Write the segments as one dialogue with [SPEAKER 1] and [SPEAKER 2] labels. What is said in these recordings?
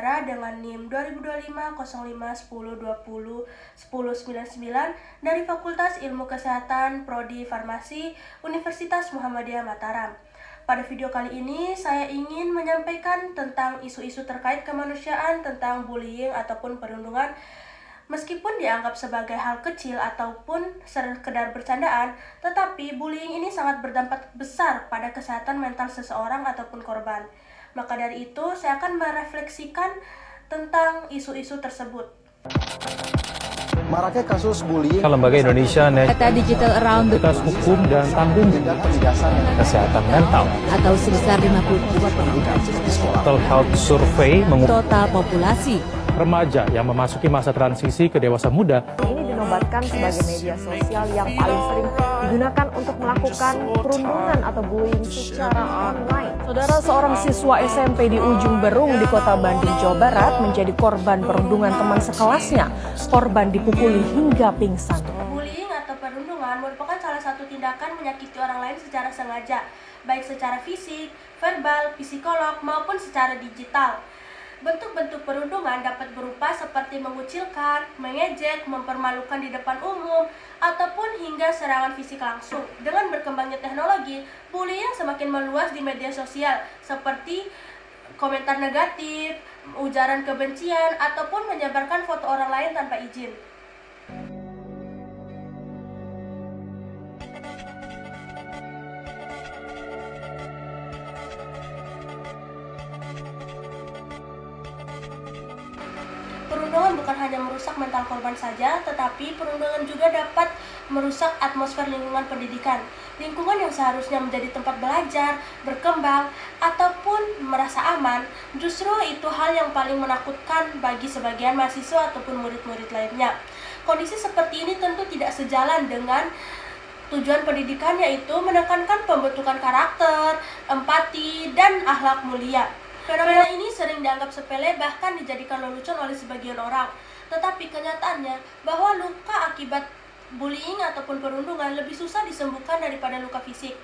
[SPEAKER 1] Utara dengan NIM 2025-05-10-20-1099 dari Fakultas Ilmu Kesehatan Prodi Farmasi Universitas Muhammadiyah Mataram. Pada video kali ini, saya ingin menyampaikan tentang isu-isu terkait kemanusiaan tentang bullying ataupun perundungan. Meskipun dianggap sebagai hal kecil ataupun sekedar bercandaan, tetapi bullying ini sangat berdampak besar pada kesehatan mental seseorang ataupun korban. Maka dari itu, saya akan merefleksikan tentang isu-isu tersebut.
[SPEAKER 2] Maraknya kasus bullying.
[SPEAKER 3] Lembaga Indonesia
[SPEAKER 4] Data Digital Around the
[SPEAKER 3] World, hukum dan tanggung kesehatan mental
[SPEAKER 4] atau sebesar 52%.
[SPEAKER 3] Mental Health Survey
[SPEAKER 4] Total populasi
[SPEAKER 3] remaja yang memasuki masa transisi ke dewasa muda.
[SPEAKER 5] Ini dinobatkan sebagai media sosial yang paling sering digunakan untuk melakukan perundungan atau bullying secara online. Saudara, seorang siswa SMP di Ujung Berung di Kota Bandung, Jawa Barat menjadi korban perundungan teman sekelasnya. Korban dipukuli hingga pingsan.
[SPEAKER 1] Bullying atau perundungan merupakan salah satu tindakan menyakiti orang lain secara sengaja, baik secara fisik, verbal, psikolog, maupun secara digital. Bentuk-bentuk perundungan dapat berupa seperti mengucilkan, mengejek, mempermalukan di depan umum, ataupun hingga serangan fisik langsung. Dengan berkembangnya teknologi, bullying semakin meluas di media sosial, seperti komentar negatif, ujaran kebencian, ataupun menyebarkan foto orang lain tanpa izin. Perundungan bukan hanya merusak mental korban saja, tetapi perundungan juga dapat merusak atmosfer lingkungan pendidikan. Lingkungan yang seharusnya menjadi tempat belajar, berkembang, ataupun merasa aman, justru itu hal yang paling menakutkan bagi sebagian mahasiswa ataupun murid-murid lainnya. Kondisi seperti ini tentu tidak sejalan dengan tujuan pendidikan, yaitu menekankan pembentukan karakter, empati, dan akhlak mulia. Fenomena ini sering dianggap sepele, bahkan dijadikan lelucon oleh sebagian orang. Tetapi kenyataannya bahwa luka akibat bullying ataupun perundungan lebih susah disembuhkan daripada luka fisik.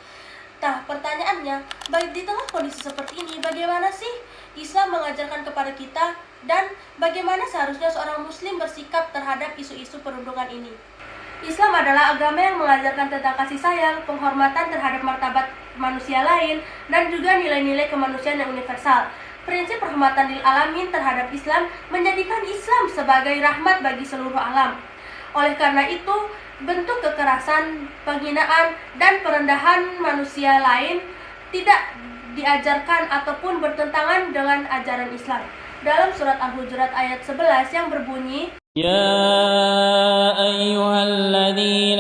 [SPEAKER 1] Nah, pertanyaannya, baik di tengah kondisi seperti ini, bagaimana sih Islam mengajarkan kepada kita dan bagaimana seharusnya seorang muslim bersikap terhadap isu-isu perundungan ini? Islam adalah agama yang mengajarkan tentang kasih sayang, penghormatan terhadap martabat manusia lain, dan juga nilai-nilai kemanusiaan yang universal. Prinsip rahmatan lil alamin terhadap Islam menjadikan Islam sebagai rahmat bagi seluruh alam. Oleh karena itu, bentuk kekerasan, penghinaan, dan perendahan manusia lain tidak diajarkan ataupun bertentangan dengan ajaran Islam. Dalam surat Al-Hujurat ayat 11 yang berbunyi,
[SPEAKER 6] يا أيها الذين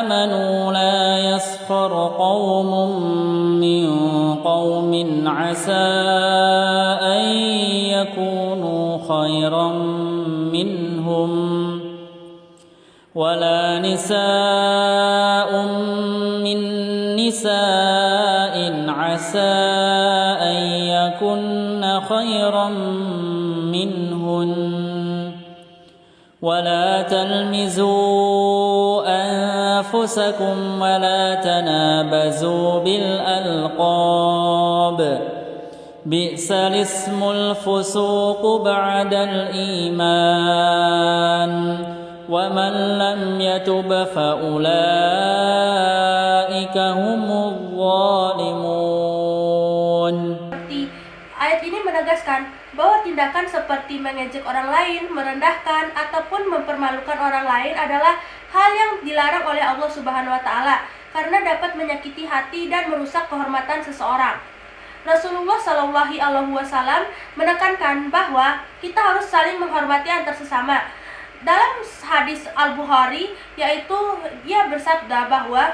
[SPEAKER 6] آمنوا لا يسخر قوم من قوم عسى أن يكونوا خيرا منهم ولا نساء من نساء عسى أن يكن خيرا منهن ولا تلمزوا أنفسكم ولا تنابزوا بالألقاب بئس الاسم الفسوق بعد الإيمان ومن لم يتب فأولئك هم الظالمون.
[SPEAKER 1] Ayat ini menegaskan bahwa tindakan seperti mengejek orang lain, merendahkan, ataupun mempermalukan orang lain adalah hal yang dilarang oleh Allah Subhanahu wa Ta'ala karena dapat menyakiti hati dan merusak kehormatan seseorang. Rasulullah Shallallahu Alaihi Wasallam menekankan bahwa kita harus saling menghormati antar sesama. Dalam hadis Al-Bukhari, yaitu ia bersabda bahwa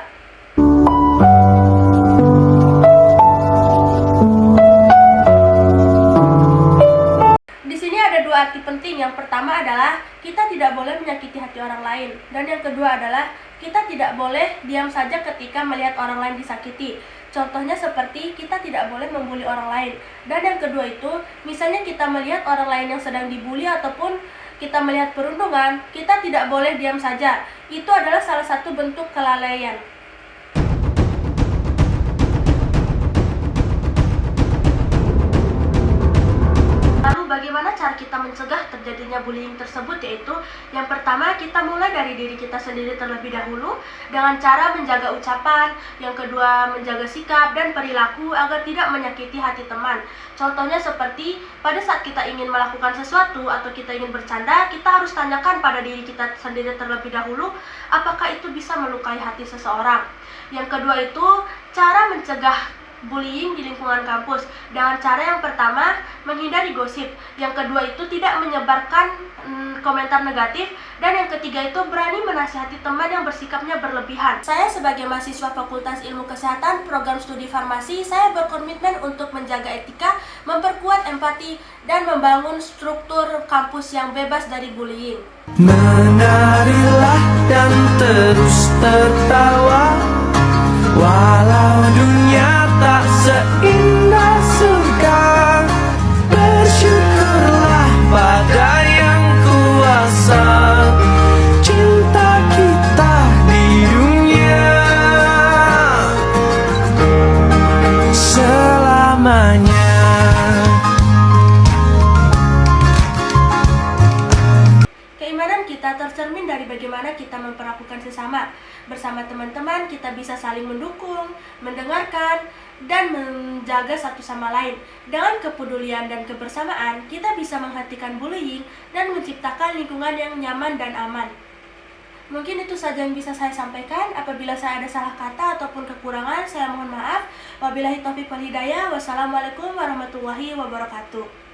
[SPEAKER 1] dua arti penting. Yang pertama adalah kita tidak boleh menyakiti hati orang lain, dan yang kedua adalah kita tidak boleh diam saja ketika melihat orang lain disakiti. Contohnya seperti kita tidak boleh membuli orang lain. Dan yang kedua itu, misalnya kita melihat orang lain yang sedang dibuli ataupun kita melihat perundungan, kita tidak boleh diam saja. Itu adalah salah satu bentuk kelalaian. Lalu bagaimana cara cara kita mencegah terjadinya bullying tersebut yaitu yang pertama, kita mulai dari diri kita sendiri terlebih dahulu dengan cara menjaga ucapan, yang kedua menjaga sikap dan perilaku agar tidak menyakiti hati teman. Contohnya seperti pada saat kita ingin melakukan sesuatu atau kita ingin bercanda, kita harus tanyakan pada diri kita sendiri terlebih dahulu apakah itu bisa melukai hati seseorang. Yang kedua itu cara mencegah bullying di lingkungan kampus dengan cara yang pertama menghindari gosip, yang kedua itu tidak menyebarkan komentar negatif, dan yang ketiga itu berani menasihati teman yang bersikapnya berlebihan. Saya sebagai mahasiswa Fakultas Ilmu Kesehatan Program Studi Farmasi, saya berkomitmen untuk menjaga etika, memperkuat empati, dan membangun struktur kampus yang bebas dari bullying.
[SPEAKER 2] Menarilah dan terus tertawa, walau dunia tak seindah surga. Bersyukurlah pada yang kuasa, cinta kita di dunia selamanya.
[SPEAKER 1] Keimanan kita tercermin dari bagaimana kita memperlakukan sesama. Bersama teman-teman kita bisa saling mendukung, mendengarkan, dan menjaga satu sama lain. Dengan kepedulian dan kebersamaan, kita bisa menghentikan bullying dan menciptakan lingkungan yang nyaman dan aman. Mungkin itu saja yang bisa saya sampaikan. Apabila saya ada salah kata ataupun kekurangan, saya mohon maaf. Wabillahi taufiq wal hidayah. Wassalamualaikum warahmatullahi wabarakatuh.